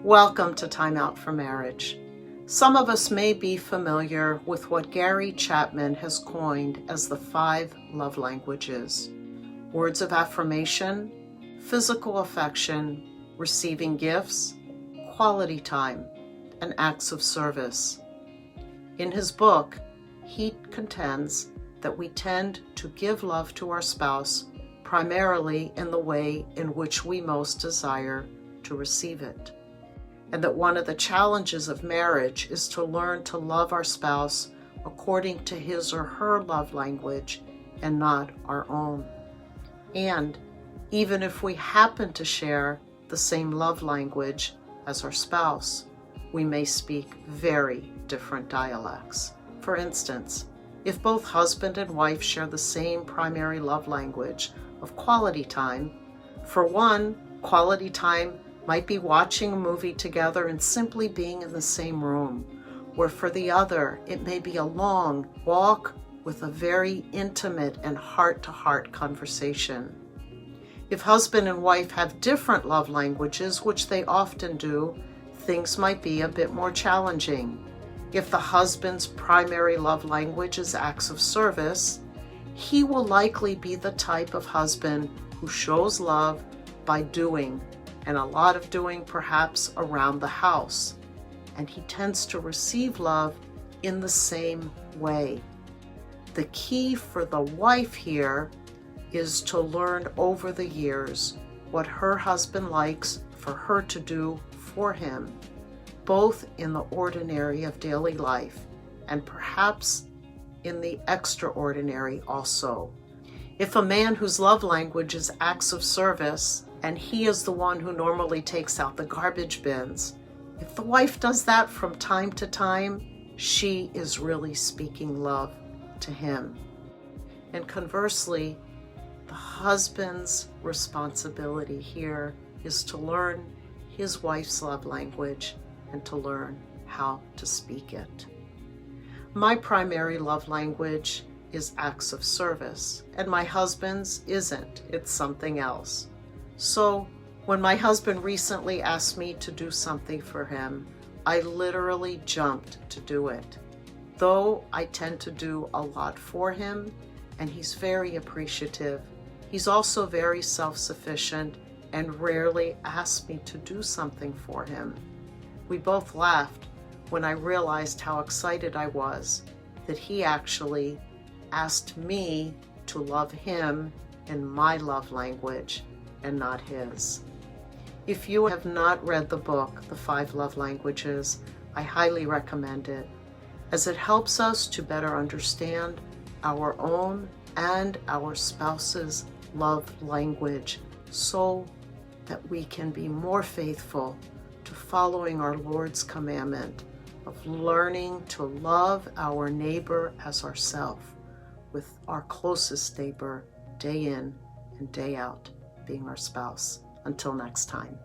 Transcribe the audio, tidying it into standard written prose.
Welcome to Time Out for Marriage. Some of us may be familiar with what Gary Chapman has coined as the 5 love languages: words of affirmation, physical affection, receiving gifts, quality time, and acts of service. In his book, he contends that we tend to give love to our spouse primarily in the way in which we most desire to receive it, and that one of the challenges of marriage is to learn to love our spouse according to his or her love language and not our own. And even if we happen to share the same love language as our spouse, we may speak very different dialects. For instance, if both husband and wife share the same primary love language of quality time, for one, quality time might be watching a movie together and simply being in the same room, where for the other, it may be a long walk with a very intimate and heart-to-heart conversation. If husband and wife have different love languages, which they often do, things might be a bit more challenging. If the husband's primary love language is acts of service, he will likely be the type of husband who shows love by doing, and a lot of doing perhaps around the house. And he tends to receive love in the same way. The key for the wife here is to learn over the years what her husband likes for her to do for him, both in the ordinary of daily life and perhaps in the extraordinary also. If a man whose love language is acts of service, and he is the one who normally takes out the garbage bins, if the wife does that from time to time, she is really speaking love to him. And conversely, the husband's responsibility here is to learn his wife's love language and to learn how to speak it. My primary love language is acts of service, and my husband's isn't. It's something else. So when my husband recently asked me to do something for him, I literally jumped to do it. Though I tend to do a lot for him, and he's very appreciative, he's also very self-sufficient and rarely asks me to do something for him. We both laughed when I realized how excited I was that he actually asked me to love him in my love language and not his. If you have not read the book, The 5 Love Languages, I highly recommend it, as it helps us to better understand our own and our spouse's love language so that we can be more faithful to following our Lord's commandment of learning to love our neighbor as ourselves, with our closest neighbor day in and day out being our spouse. Until next time.